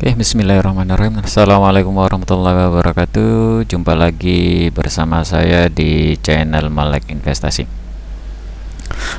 Oke, bismillahirrahmanirrahim. Assalamualaikum warahmatullahi wabarakatuh. Jumpa lagi bersama saya di channel Malek Investasi.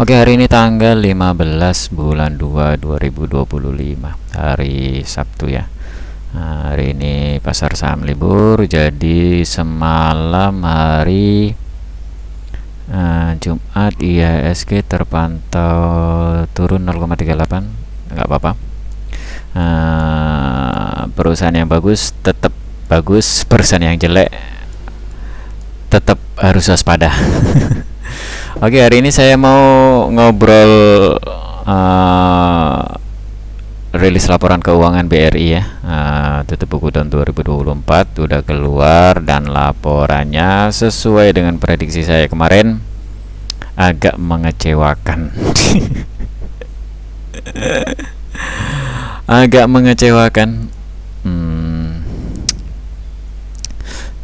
Oke, hari ini tanggal 15 bulan 2 2025, hari Sabtu ya. Hari ini pasar saham libur, jadi semalam hari Jumat IHSG terpantau turun 0,38, nggak apa-apa. Perusahaan yang bagus tetap bagus, perusahaan yang jelek tetap harus waspada. Oke, hari ini saya mau ngobrol rilis laporan keuangan BRI ya. Tutup buku tahun 2024 udah keluar dan laporannya sesuai dengan prediksi saya kemarin, agak mengecewakan. Agak mengecewakan.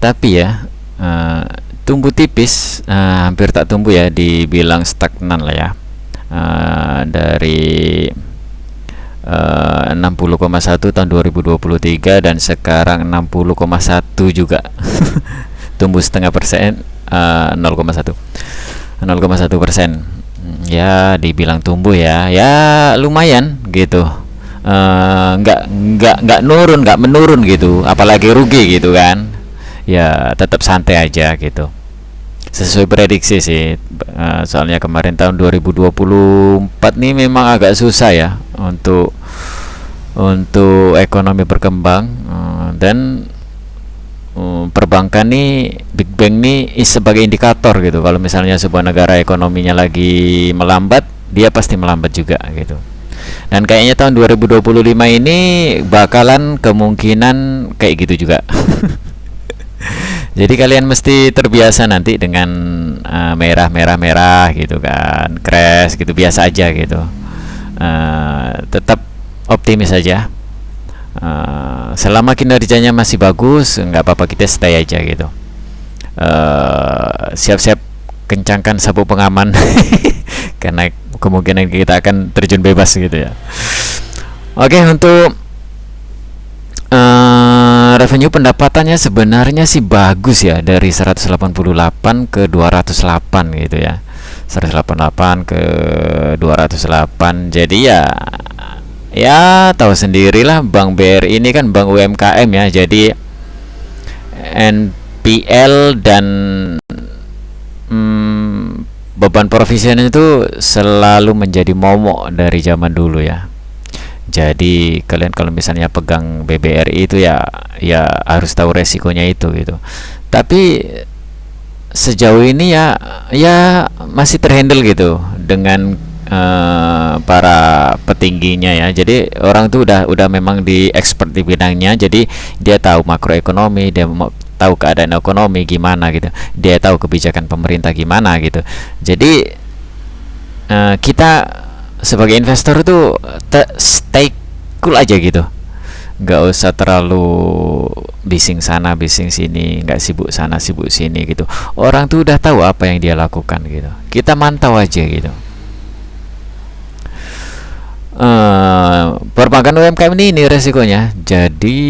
Tapi ya, tumbuh tipis, hampir tak tumbuh ya, dibilang stagnan lah ya. Dari 60,1 tahun 2023 dan sekarang 60,1 juga. Tumbuh setengah persen, 0,1%. Ya, dibilang tumbuh ya, lumayan gitu. Nggak menurun gitu, apalagi rugi gitu kan. Ya tetap santai aja gitu, sesuai prediksi sih. Soalnya kemarin tahun 2024 nih memang agak susah ya untuk ekonomi berkembang, dan perbankan nih, Big Bang nih sebagai indikator gitu. Kalau misalnya sebuah negara ekonominya lagi melambat, dia pasti melambat juga gitu. Dan kayaknya tahun 2025 ini bakalan kemungkinan kayak gitu juga. Jadi kalian mesti terbiasa nanti dengan merah gitu kan, crash gitu, biasa aja gitu. Tetap optimis aja. Selama kinerjanya masih bagus, nggak apa-apa, kita stay aja gitu. Siap-siap kencangkan sabuk pengaman karena kemungkinan kita akan terjun bebas gitu ya. Oke, untuk revenue pendapatannya sebenarnya sih bagus ya, dari 188 ke 208 gitu ya. 188 ke 208. Jadi ya tahu sendirilah, Bank BRI ini kan bank UMKM ya. Jadi NPL dan beban provisioning itu selalu menjadi momok dari zaman dulu ya. Jadi kalian kalau misalnya pegang BBRI itu ya harus tahu resikonya itu gitu. Tapi sejauh ini ya masih terhandle gitu dengan para petingginya ya. Jadi orang tuh udah memang di expert di bidangnya. Jadi dia tahu makroekonomi, dia mau tahu keadaan ekonomi gimana gitu, dia tahu kebijakan pemerintah gimana gitu. Jadi kita sebagai investor tuh stay cool aja gitu, nggak usah terlalu bising sana bising sini, nggak sibuk sana sibuk sini gitu. Orang tuh udah tahu apa yang dia lakukan gitu, kita mantau aja gitu. Perbankan UMKM ini resikonya. Jadi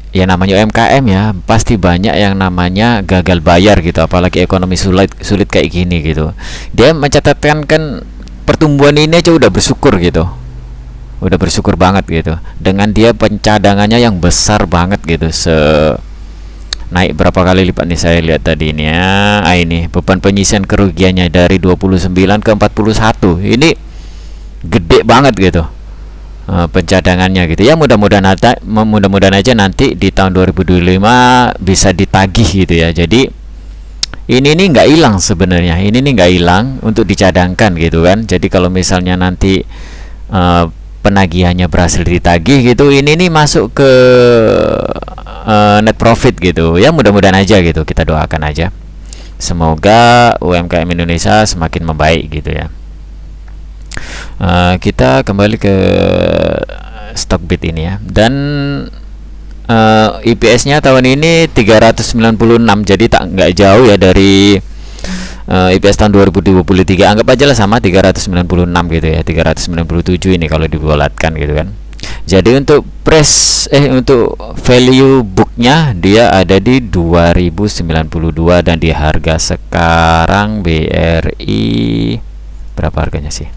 ya namanya UMKM ya, pasti banyak yang namanya gagal bayar gitu, apalagi ekonomi sulit kayak gini gitu. Dia mencatatkan kan pertumbuhan ini aja udah bersyukur gitu, udah bersyukur banget gitu, dengan dia pencadangannya yang besar banget gitu, naik berapa kali lipat nih, saya lihat tadi ini ya. Ini beban penyisian kerugiannya dari 29 ke 41, ini gede banget gitu. Pencadangannya gitu ya. Mudah-mudahan aja nanti di tahun 2025 bisa ditagih gitu ya. Jadi ini nih nggak hilang sebenarnya, ini nih nggak hilang untuk dicadangkan gitu kan. Jadi kalau misalnya nanti penagihannya berhasil ditagih gitu, ini nih masuk ke net profit gitu ya. Mudah-mudahan aja gitu, kita doakan aja, semoga UMKM Indonesia semakin membaik gitu ya. Kita kembali ke Stockbit ini ya. Dan IPS-nya tahun ini 396, jadi nggak jauh ya dari IPS tahun 2023. Anggap aja lah sama 396 gitu ya, 397 ini kalau dibulatkan gitu kan. Jadi untuk value booknya dia ada di 2092 dan di harga sekarang BRI berapa harganya sih?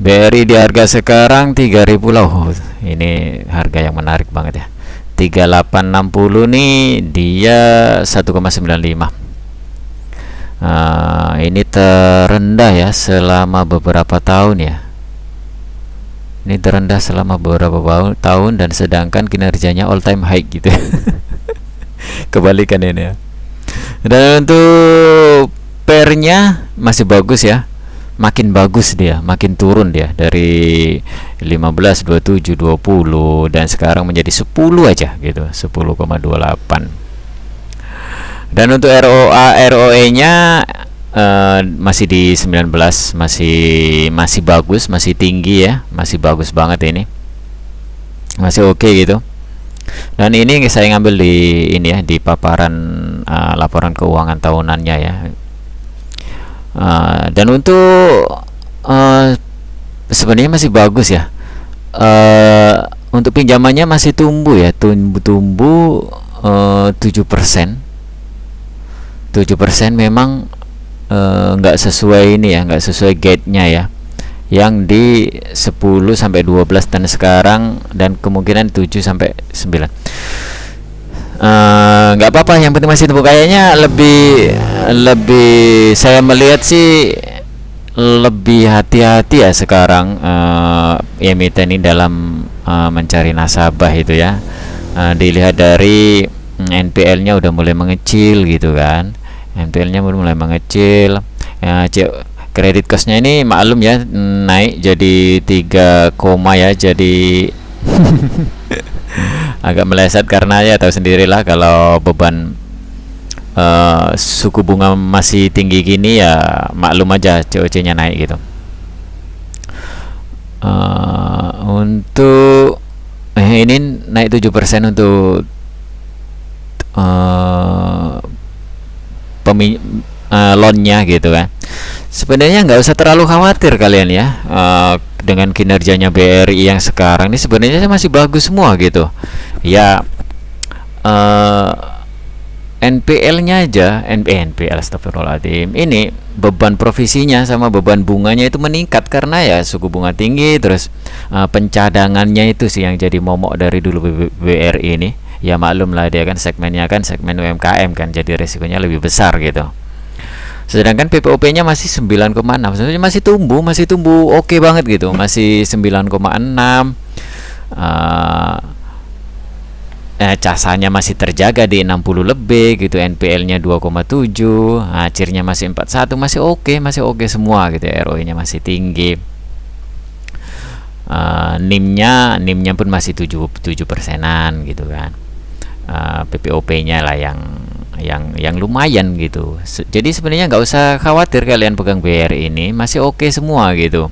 BRI di harga sekarang 3000 lah. Oh, ini harga yang menarik banget ya. 3860 nih dia 1,95. Ini terendah ya selama beberapa tahun ya. Ini terendah selama beberapa tahun dan sedangkan kinerjanya all time high gitu. Kebalikan ini ya. Dan untuk pairnya masih bagus ya. Makin bagus dia, makin turun dia dari 15, 27, 20 dan sekarang menjadi 10 aja gitu, 10,28. Dan untuk ROE-nya masih di 19, masih bagus, masih tinggi ya, masih bagus banget ini. Masih oke gitu. Dan ini saya ngambil di ini ya, di paparan laporan keuangan tahunannya ya. Dan untuk sebenarnya masih bagus ya. Untuk pinjamannya masih tumbuh ya, tumbuh 7%. 7% memang nggak sesuai ini ya, nggak sesuai gate-nya ya, yang di 10 sampai 12 dan sekarang dan kemungkinan 7 sampai 9. Nggak apa-apa, yang penting masih tumbuh. Kayaknya lebih saya melihat sih lebih hati-hati ya sekarang emiten ini dalam mencari nasabah itu ya. Dilihat dari NPL-nya udah mulai mengecil gitu kan. NPL-nya mulai mengecil. Kredit cost-nya ini maklum ya, naik jadi 3, ya, jadi agak meleset karena ya tahu sendirilah kalau beban suku bunga masih tinggi gini ya, maklum aja COC-nya naik gitu. Untuk ini naik 7% untuk loan-nya gitu kan. Sebenarnya nggak usah terlalu khawatir kalian ya, dengan kinerjanya BRI yang sekarang ini sebenarnya masih bagus semua gitu ya. NPL-nya aja, NPL astagfirullahaladzim, ini beban provisinya sama beban bunganya itu meningkat karena ya suku bunga tinggi, terus pencadangannya itu sih yang jadi momok dari dulu BRI ini. Ya maklum lah, dia kan segmennya kan segmen UMKM kan, jadi resikonya lebih besar gitu. Sedangkan PPOP-nya masih 9,6, sebenarnya masih tumbuh oke banget gitu, masih 9,6. Casanya masih terjaga di 60 lebih gitu, NPL-nya 2,7, CIR-nya masih 41, masih oke semua gitu, ROE-nya masih tinggi. NIM-nya pun masih 7%-an gitu kan. PPOP-nya lah yang lumayan gitu. Jadi sebenarnya nggak usah khawatir kalian pegang BRI ini, masih oke semua gitu.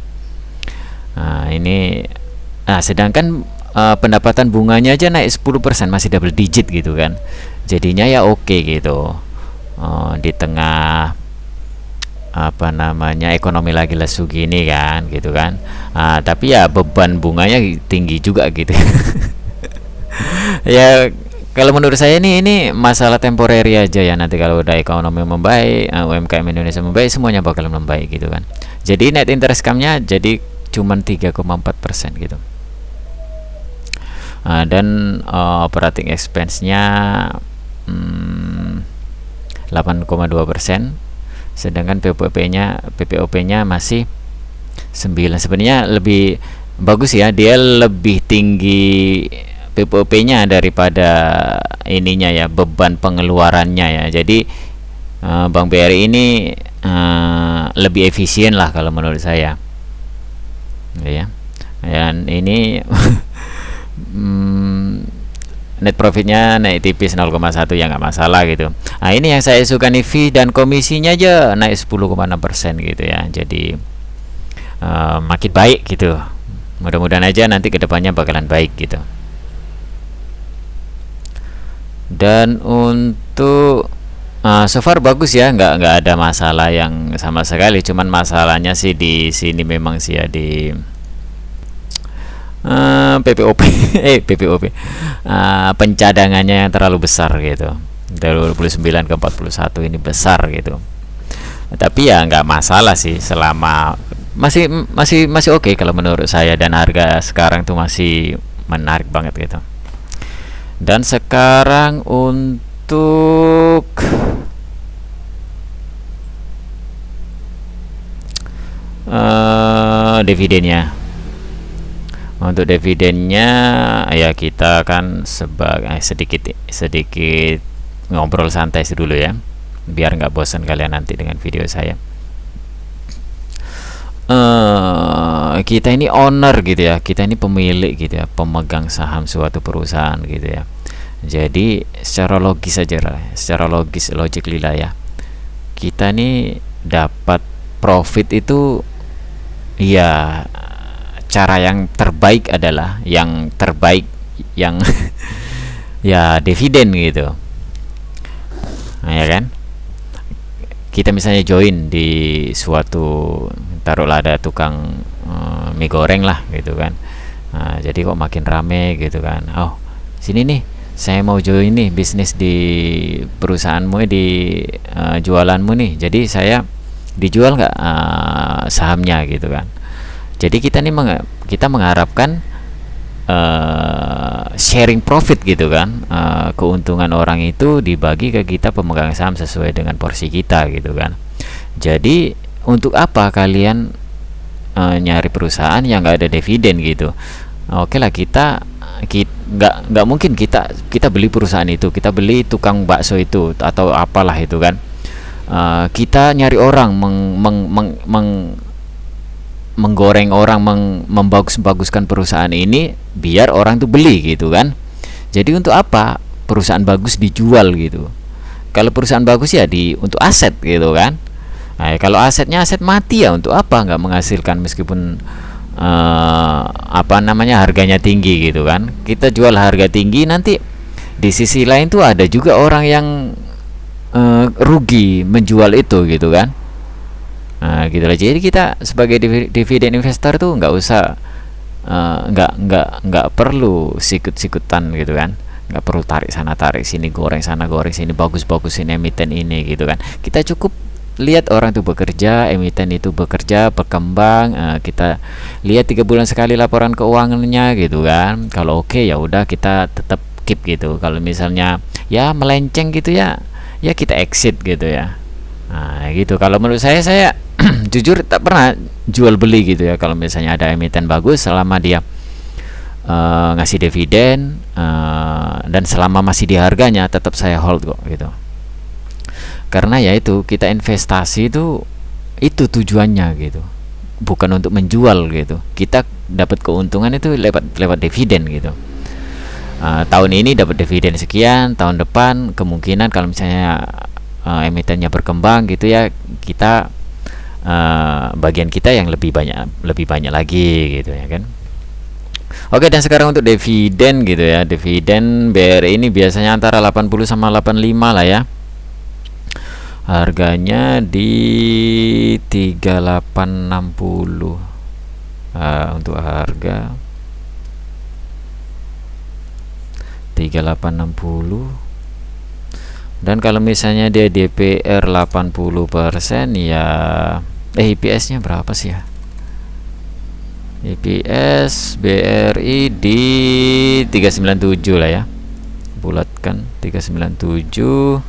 Sedangkan pendapatan bunganya aja naik 10%, masih double digit gitu kan. Jadinya ya oke gitu. Di tengah ekonomi lagi lesu gini kan gitu kan. Tapi ya beban bunganya tinggi juga gitu. Ya kalau menurut saya ini masalah temporary aja ya, nanti kalau udah ekonomi membaik, UMKM Indonesia membaik, semuanya bakal membaik gitu kan. Jadi net interest income-nya jadi cuman 3,4% gitu. Dan operating expense-nya 8,2%, sedangkan PPOP-nya masih 9. Sebenarnya lebih bagus ya, dia lebih tinggi PPOP-nya daripada ininya ya, beban pengeluarannya ya. Jadi Bank BRI ini lebih efisien lah kalau menurut saya ya. Dan ini net profitnya naik tipis 0,1 ya, nggak masalah gitu. Ini yang saya suka nih, fee dan komisinya aja naik 10,6% gitu ya. Jadi makin baik gitu. Mudah-mudahan aja nanti kedepannya bakalan baik gitu. Dan untuk So far bagus ya, nggak ada masalah yang sama sekali. Cuman masalahnya sih di sini memang sih ya di PPOP PPOP, pencadangannya yang terlalu besar gitu. Dari 29 ke 41 ini besar gitu. Tapi ya nggak masalah sih selama masih oke kalau menurut saya, dan harga sekarang tuh masih menarik banget gitu. Dan sekarang untuk dividennya, ya kita kan sedikit sedikit ngobrol santai dulu ya, biar nggak bosan kalian nanti dengan video saya. Kita ini owner gitu ya, kita ini pemilik gitu ya, pemegang saham suatu perusahaan gitu ya. Jadi secara logis saja lah, secara logik lila ya, kita ini dapat profit itu ya, cara yang terbaik adalah yang terbaik yang ya dividen gitu. Nah, ya kan, kita misalnya join di suatu, taruhlah ada tukang mie goreng lah gitu kan. Nah, jadi kok makin rame gitu kan, oh sini nih saya mau join nih bisnis di perusahaanmu, di jualanmu nih, jadi saya dijual nggak sahamnya gitu kan. Jadi kita nih kita mengharapkan sharing profit gitu kan, keuntungan orang itu dibagi ke kita pemegang saham sesuai dengan porsi kita gitu kan. Jadi untuk apa kalian nyari perusahaan yang nggak ada dividen gitu? Oke lah, kita nggak mungkin kita beli perusahaan itu, kita beli tukang bakso itu atau apalah itu kan. Kita nyari orang menggoreng orang, membagus-baguskan perusahaan ini biar orang tuh beli gitu kan. Jadi untuk apa perusahaan bagus dijual gitu? Kalau perusahaan bagus ya untuk aset gitu kan. Nah, kalau asetnya aset mati ya untuk apa nggak menghasilkan, meskipun harganya tinggi gitu kan. Kita jual harga tinggi, nanti di sisi lain tuh ada juga orang yang rugi menjual itu gitu kan. Nah, gitu lah. Jadi kita sebagai dividen investor tuh nggak usah nggak perlu sikut-sikutan gitu kan, nggak perlu tarik sana tarik sini, goreng sana goreng sini, bagus-bagusin emiten ini gitu kan. Kita cukup lihat orang itu bekerja, emiten itu bekerja, berkembang, kita lihat 3 bulan sekali laporan keuangannya gitu kan. Kalau oke ya udah kita tetap keep gitu. Kalau misalnya ya melenceng gitu ya kita exit gitu ya. Nah gitu. Kalau menurut saya jujur tak pernah jual beli gitu ya. Kalau misalnya ada emiten bagus, selama dia ngasih dividen dan selama masih di harganya, tetap saya hold kok gitu. Karena ya itu, kita investasi itu tujuannya gitu, bukan untuk menjual gitu. Kita dapat keuntungan itu lewat dividen gitu. Tahun ini dapat dividen sekian, tahun depan kemungkinan kalau misalnya emitennya berkembang gitu ya, kita bagian kita yang lebih banyak lagi gitu ya kan. Oke, dan sekarang untuk dividen gitu ya. Dividen BRI ini biasanya antara 80 sama 85 lah ya. Harganya di 3860. Untuk harga 3860. Dan kalau misalnya dia DPR 80% ya, EPS-nya berapa sih ya? EPS BRI di 397 lah ya. Bulatkan 397.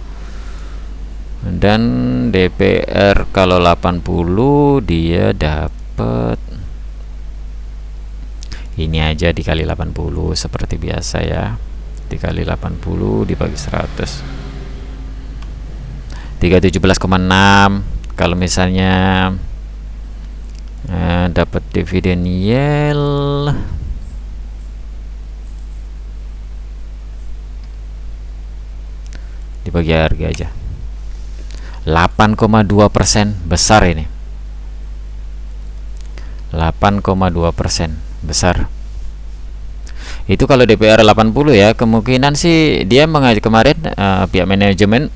Dan DPR kalau 80 dia dapat ini aja dikali 80 seperti biasa ya. Dikali 80 dibagi 100. 317,6. Kalau misalnya dapat dividen yield dibagi harga aja 8,2%, besar ini. 8,2%, besar. Itu kalau DPR 80 ya, kemungkinan sih dia kemarin pihak manajemen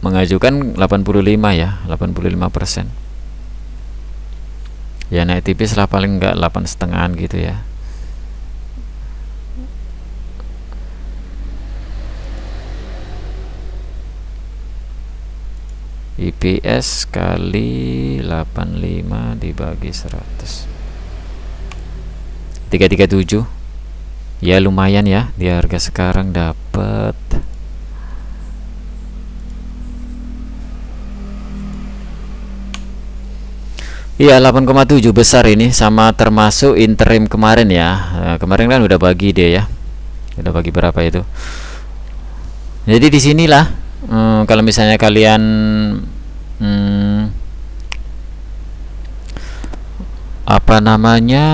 mengajukan 85 ya, 85%. Ya naik tipis lah, paling enggak 8,5 gitu ya. IPS kali 85 dibagi 100, 337. Ya lumayan ya, di harga sekarang dapat. Iya 8,7 besar ini, sama termasuk interim kemarin ya. Kemarin kan udah bagi dia ya. Udah bagi berapa itu. Jadi di sinilah kalau misalnya kalian apa namanya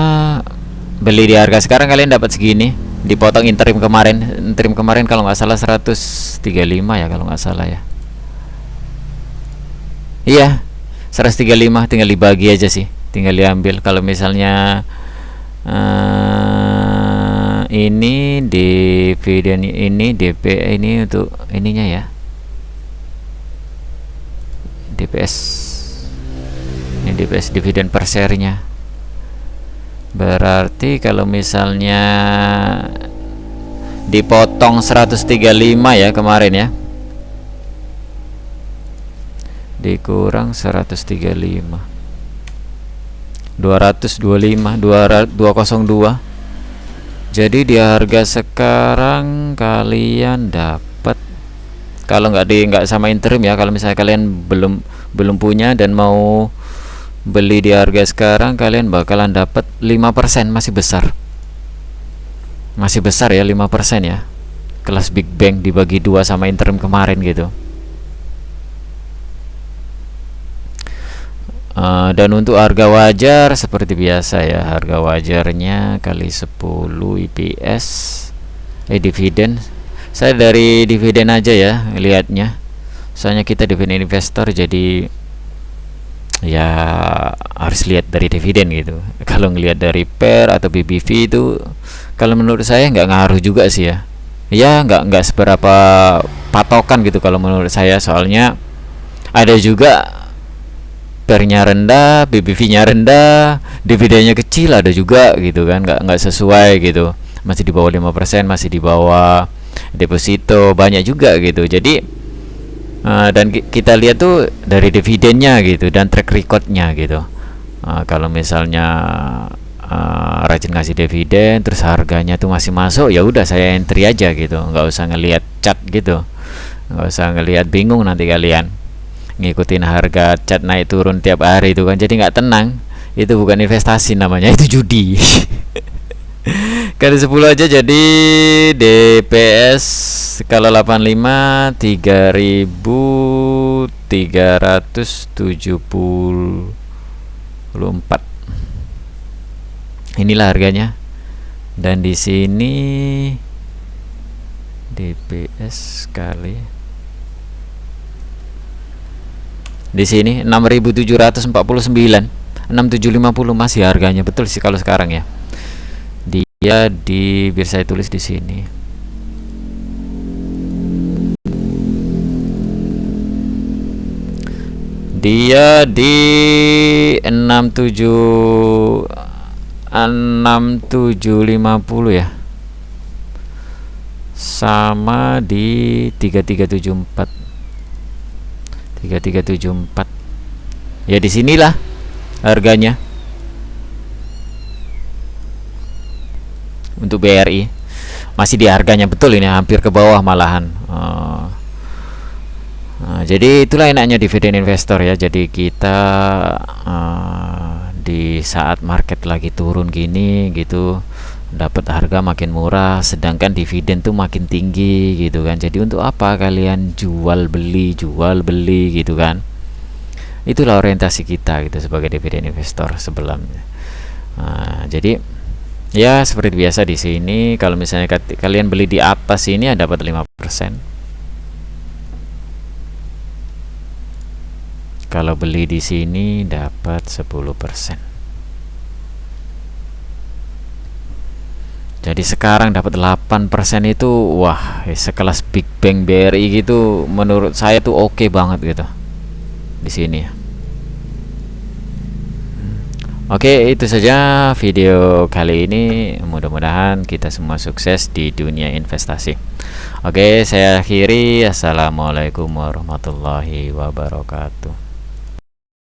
beli di harga sekarang, kalian dapat segini, dipotong interim kemarin. Interim kemarin kalau nggak salah 135 ya, kalau nggak salah ya. Iya 135, tinggal dibagi aja sih, tinggal diambil. Kalau misalnya ini dividen, ini DP, ini untuk ininya ya, DPS, ini DPS dividen per share-nya. Berarti kalau misalnya dipotong 135 ya kemarin ya, dikurang 135, 225, 202. Jadi di harga sekarang kalian dapat, kalau nggak sama interim ya, kalau misalnya kalian belum punya dan mau beli di harga sekarang, kalian bakalan dapat 5%. Masih besar ya, 5% ya, kelas Big Bang dibagi 2 sama interim kemarin gitu. Dan untuk harga wajar seperti biasa ya, harga wajarnya kali 10 IPS dividen. Saya dari dividen aja ya lihatnya, soalnya kita dividen investor, jadi ya harus lihat dari dividen gitu. Kalau ngelihat dari PER atau BBV itu, kalau menurut saya nggak ngaruh juga sih ya. Ya nggak seberapa patokan gitu kalau menurut saya, soalnya ada juga PER-nya rendah, BBV-nya rendah, dividennya kecil, ada juga gitu kan, nggak sesuai gitu, masih di bawah 5%, masih di bawah deposito, banyak juga gitu. Jadi dan kita lihat tuh dari dividennya gitu, dan track recordnya gitu. Kalau misalnya rajin ngasih dividen, terus harganya tuh masih masuk, ya udah saya entry aja gitu, nggak usah ngelihat chart gitu, nggak usah ngelihat, bingung nanti kalian ngikutin harga cat naik turun tiap hari itu kan, jadi nggak tenang. Itu bukan investasi namanya, itu judi. Kali 10 aja, jadi DPS kalau 85 3.374. Inilah harganya. Dan di sini DPS kali, di sini 6.749, 6.750 masih harganya, betul sih kalau sekarang ya. Dia biar saya tulis di sini. Dia di 6750 ya. Sama di 3374. 3374 ya, di sinilah harganya untuk BRI, masih di harganya betul ini, hampir ke bawah malahan. Jadi itulah enaknya dividen investor ya. Jadi kita di saat market lagi turun gini gitu, dapat harga makin murah, sedangkan dividen tuh makin tinggi gitu kan. Jadi untuk apa kalian jual beli gitu kan. Itulah orientasi kita gitu sebagai dividen investor sebelumnya. Jadi ya seperti biasa di sini, kalau misalnya kalian beli di atas ini ya dapat 5%. Kalau beli di sini dapat 10%. Jadi sekarang dapat 8% itu wah, sekelas Big Bang BRI gitu menurut saya tuh oke banget gitu di sini ya. Oke, itu saja video kali ini. Mudah-mudahan kita semua sukses di dunia investasi. Oke, saya akhiri. Assalamualaikum warahmatullahi wabarakatuh.